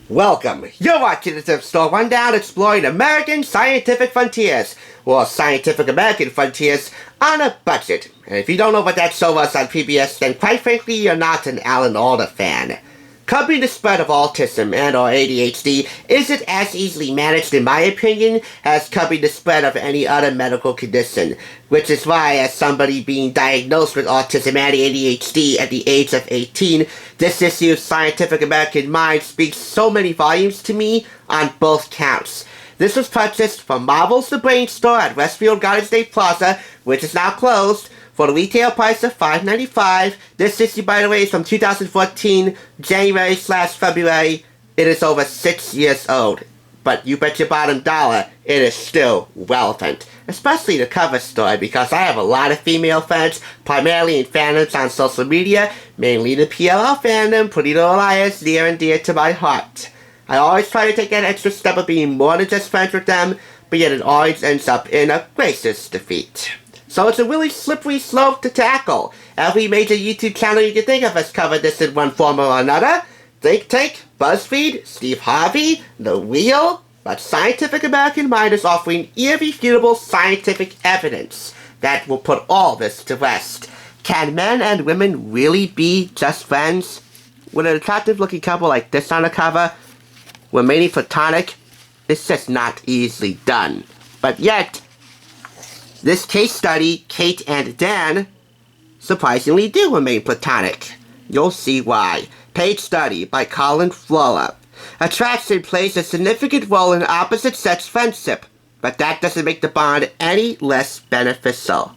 Welcome! You're watching the Thrift Store Rundown, exploring American scientific frontiers, or scientific American frontiers, on a budget. And if you don't know what that show was on PBS, then quite frankly, you're not an Alan Alda fan. Curbing the spread of autism and or ADHD isn't as easily managed, in my opinion, as curbing the spread of any other medical condition, which is why, as somebody being diagnosed with autism and ADHD at the age of 18, this issue of Scientific American Mind speaks so many volumes to me on both counts. This was purchased from Marvel's The Brain Store at Westfield Garden State Plaza, which is now closed, for the retail price of $5.95. This issue, by the way, is from 2014, January/February. It is over 6 years old. But you bet your bottom dollar, it is still relevant. Especially the cover story, because I have a lot of female friends, primarily in fandoms on social media, mainly the PLL fandom. Pretty Little Liars, near and dear to my heart. I always try to take that extra step of being more than just friends with them, but yet it always ends up in a gracious defeat. So it's a really slippery slope to tackle. Every major YouTube channel you can think of has covered this in one form or another. Think Tank, BuzzFeed, Steve Harvey, The Wheel, but Scientific American Mind is offering irrefutable scientific evidence that will put all this to rest. Can men and women really be just friends? With an attractive looking couple like this on the cover, remaining platonic, it's just not easily done. But yet, this case study, Kate and Dan, surprisingly do remain platonic. You'll see why. Page study by Colin Flora. Attraction plays a significant role in opposite-sex friendship, but that doesn't make the bond any less beneficial.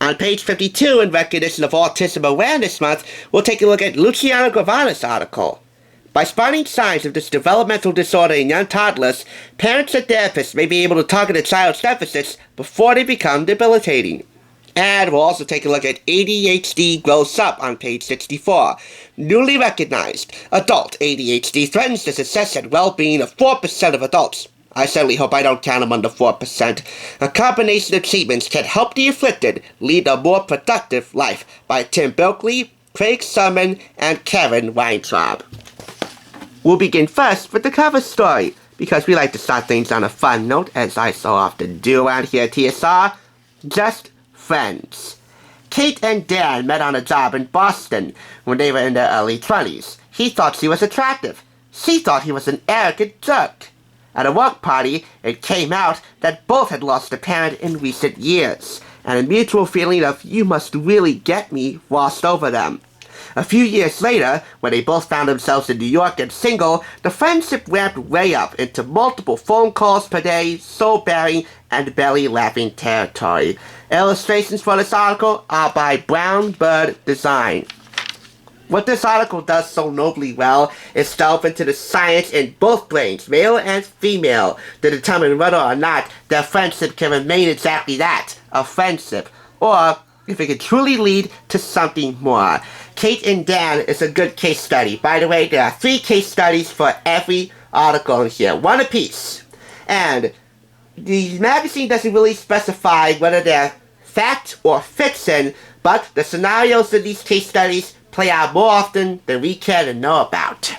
On page 52, in recognition of Autism Awareness Month, we'll take a look at Luciana Gravana's article. By spotting signs of this developmental disorder in young toddlers, parents and therapists may be able to target a child's deficits before they become debilitating. And we'll also take a look at ADHD Grows Up on page 64. Newly recognized, adult ADHD threatens the success and well-being of 4% of adults. I certainly hope I don't count them under 4%. A combination of treatments can help the afflicted lead a more productive life, by Tim Bilkley, Craig Surman, and Karen Weintraub. We'll begin first with the cover story, because we like to start things on a fun note, as I so often do around here at TSR. Just friends. Kate and Dan met on a job in Boston when they were in their early 20s. He thought she was attractive. She thought he was an arrogant jerk. At a work party, it came out that both had lost a parent in recent years, and a mutual feeling of "you must really get me" washed over them. A few years later, when they both found themselves in New York and single, the friendship ramped way up into multiple phone calls per day, soul-bearing, and belly-laughing territory. Illustrations for this article are by Brown Bird Design. What this article does so nobly well is delve into the science in both brains, male and female, to determine whether or not their friendship can remain exactly that, a friendship, or if it can truly lead to something more. Kate and Dan is a good case study. By the way, there are 3 case studies for every article in here, one apiece. And the magazine doesn't really specify whether they're fact or fiction, but the scenarios in these case studies play out more often than we care to know about.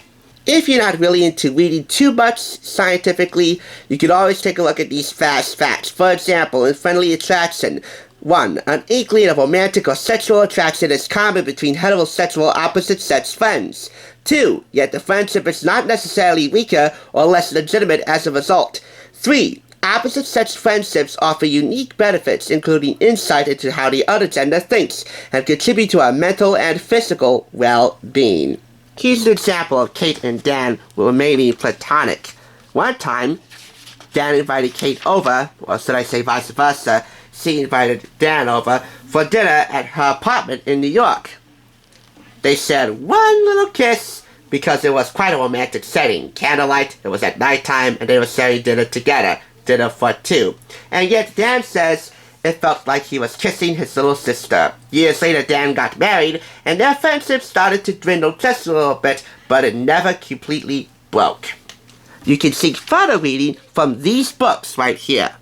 If you're not really into reading too much scientifically, you can always take a look at these fast facts. For example, in Friendly Attraction, 1. An inkling of romantic or sexual attraction is common between heterosexual opposite-sex friends. 2. Yet the friendship is not necessarily weaker or less legitimate as a result. 3. Opposite-sex friendships offer unique benefits, including insight into how the other gender thinks, and contribute to our mental and physical well-being. Here's an example of Kate and Dan remaining platonic. One time, Dan invited Kate over, or should I say vice versa, she invited Dan over for dinner at her apartment in New York. They shared one little kiss because it was quite a romantic setting. Candlelight, it was at nighttime, and they were sharing dinner together. Dinner for 2. And yet Dan says it felt like he was kissing his little sister. Years later, Dan got married, and their friendship started to dwindle just a little bit, but it never completely broke. You can seek further reading from these books right here.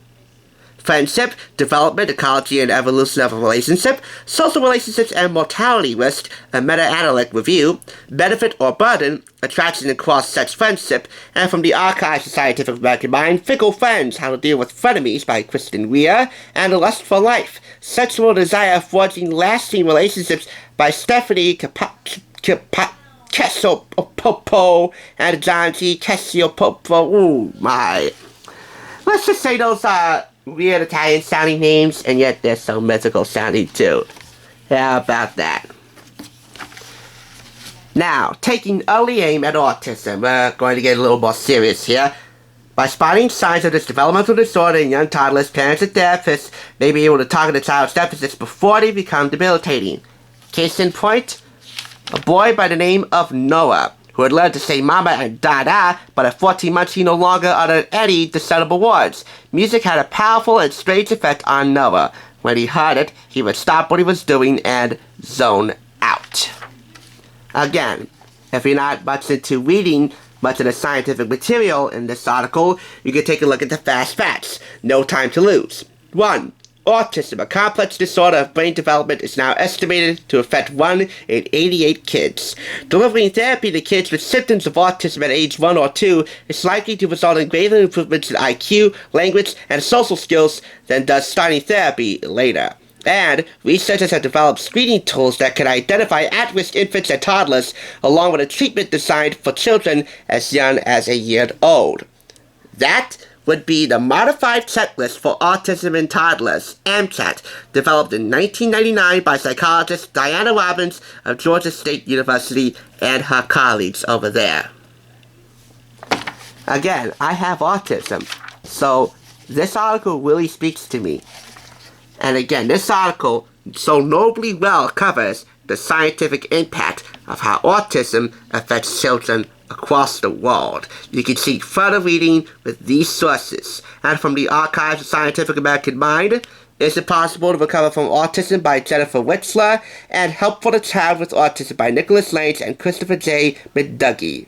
friendship, development, ecology, and evolution of a relationship, social relationships and mortality risk, a meta-analytic review, benefit or burden, attraction and cross-sex friendship, and from the Archives of Scientific American Mind, Fickle Friends, How to Deal with Frenemies by Kristen Weir, and A Lust for Life, Sexual Desire Forging Lasting Relationships by Stephanie Casiopopo and John G. Casiopopo. Ooh, my. Let's just say those are weird Italian-sounding names, and yet they're so mythical-sounding, too. How about that? Now, taking early aim at autism, we're going to get a little more serious here. By spotting signs of this developmental disorder in young toddlers, parents and therapists may be able to target the child's deficits before they become debilitating. Case in point, a boy by the name of Noah, who had learned to say mama and dada, but at 14 months he no longer uttered any discernible words. Music had a powerful and strange effect on Noah. When he heard it, he would stop what he was doing and zone out. Again, if you're not much into reading much of the scientific material in this article, you can take a look at the fast facts. No time to lose. 1. Autism, a complex disorder of brain development, is now estimated to affect 1 in 88 kids. Delivering therapy to kids with symptoms of autism at age 1 or 2 is likely to result in greater improvements in IQ, language, and social skills than does starting therapy later. And researchers have developed screening tools that can identify at-risk infants and toddlers, along with a treatment designed for children as young as a year old. That would be the Modified Checklist for Autism in Toddlers, MCHAT, developed in 1999 by psychologist Diana Robbins of Georgia State University and her colleagues over there. Again, I have autism, so this article really speaks to me. And again, this article so nobly well covers the scientific impact of how autism affects children across the world. You can seek further reading with these sources. And from the Archives of Scientific American Mind, Is It Possible to Recover from Autism by Jennifer Witzler, and Help for the Child with Autism by Nicholas Lange and Christopher J. McDoughy.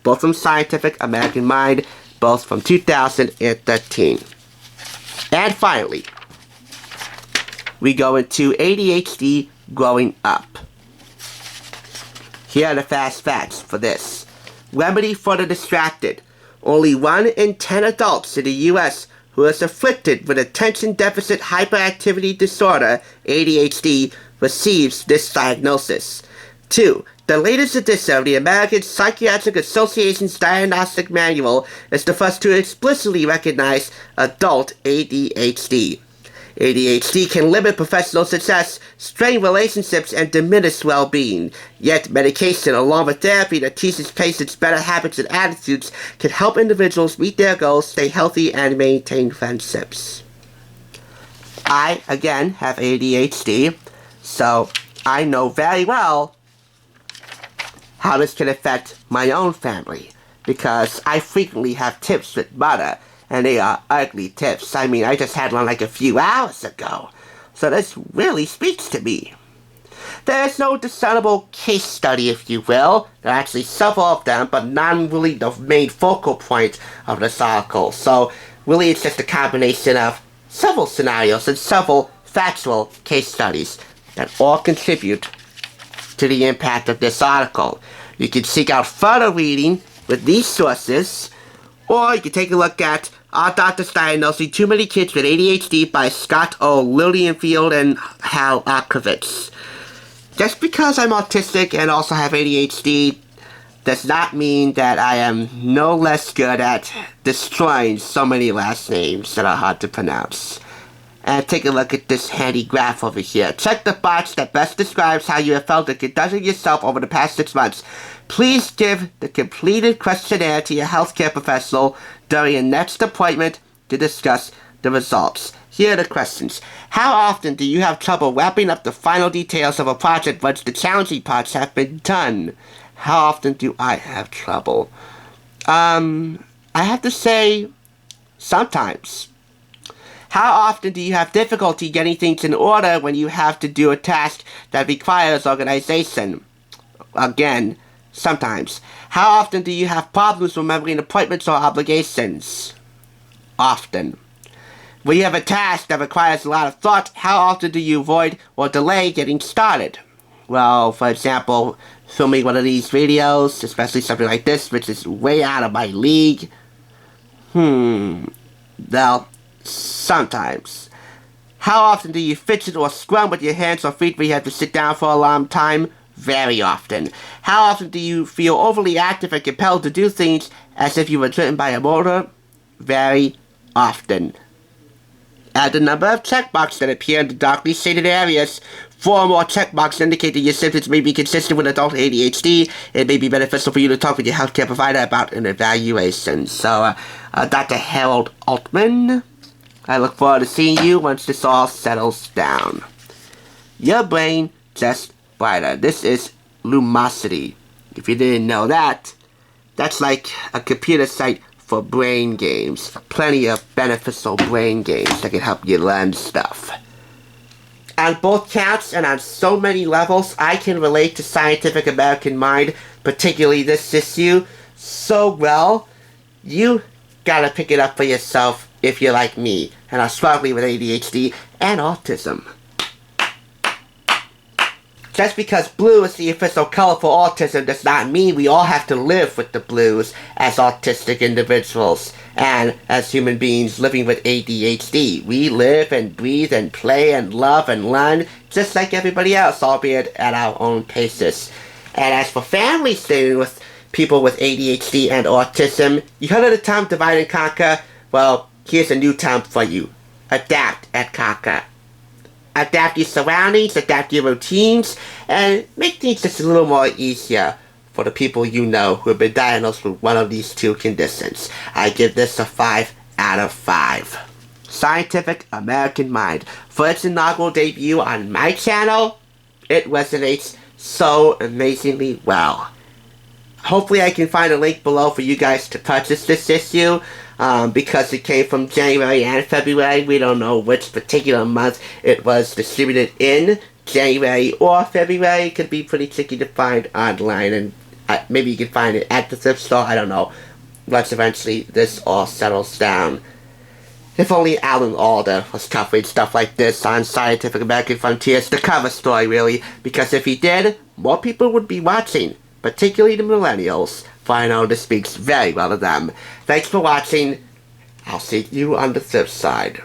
Both from Scientific American Mind, both from 2013. And finally, we go into ADHD growing up. Here are the fast facts for this. Remedy for the distracted. Only 1 in 10 adults in the U.S. who is afflicted with attention deficit hyperactivity disorder, ADHD, receives this diagnosis. 2. The latest edition of the American Psychiatric Association's Diagnostic Manual is the first to explicitly recognize adult ADHD. ADHD can limit professional success, strain relationships, and diminish well-being. Yet, medication along with therapy that teaches patients better habits and attitudes can help individuals meet their goals, stay healthy, and maintain friendships. I, again, have ADHD, so I know very well how this can affect my own family, because I frequently have tips with mother, and they are ugly tips. I mean, I just had one like a few hours ago. So this really speaks to me. There is no discernible case study, if you will. There are actually several of them, but none really the main focal point of this article. So really it's just a combination of several scenarios and several factual case studies that all contribute to the impact of this article. You can seek out further reading with these sources, or you can take a look at Our Doctor's Diagnosing Too Many Kids with ADHD by Scott O. Lilienfeld and Hal Akrovitz. Just because I'm autistic and also have ADHD does not mean that I am no less good at destroying so many last names that are hard to pronounce. And take a look at this handy graph over here. Check the box that best describes how you have felt in conducting yourself over the past 6 months. Please give the completed questionnaire to your healthcare professional during your next appointment to discuss the results. Here are the questions. How often do you have trouble wrapping up the final details of a project once the challenging parts have been done? How often do I have trouble? I have to say, sometimes. How often do you have difficulty getting things in order when you have to do a task that requires organization? Again, sometimes. How often do you have problems remembering appointments or obligations? Often. When you have a task that requires a lot of thought, how often do you avoid or delay getting started? Well, for example, filming one of these videos, especially something like this, which is way out of my league. Well, sometimes. How often do you fidget or scrum with your hands or feet when you have to sit down for a long time? Very often. How often do you feel overly active and compelled to do things as if you were driven by a motor? Very often. Add the number of checkboxes that appear in the darkly shaded areas. 4 or more checkboxes indicate that your symptoms may be consistent with adult ADHD. It may be beneficial for you to talk with your healthcare provider about an evaluation. So, Dr. Harold Altman, I look forward to seeing you once this all settles down. Your brain just brighter. This is Lumosity. If you didn't know that, that's like a computer site for brain games. Plenty of beneficial brain games that can help you learn stuff. On both counts and on so many levels, I can relate to Scientific American Mind, particularly this issue, so well. You gotta pick it up for yourself if you're like me and are struggling with ADHD and autism. Just because blue is the official color for autism does not mean we all have to live with the blues as autistic individuals and as human beings living with ADHD. We live and breathe and play and love and learn just like everybody else, albeit at our own paces. And as for families dealing with people with ADHD and autism, you heard of the term divide and conquer? Well, here's a new term for you. Adapt and conquer. Adapt your surroundings, adapt your routines, and make things just a little more easier for the people you know who have been diagnosed with one of these two conditions. I give this a 5 out of 5. Scientific American Mind. For its inaugural debut on my channel, it resonates so amazingly well. Hopefully I can find a link below for you guys to purchase this issue. Because it came from January and February. We don't know which particular month it was distributed in, January or February. It could be pretty tricky to find online, and maybe you can find it at the thrift store. I don't know. Once eventually this all settles down. If only Alan Alda was covering stuff like this on Scientific American Frontiers, the cover story really, because if he did, more people would be watching, particularly the millennials. For I know this speaks very well to them. Thanks for watching. I'll see you on the flip side.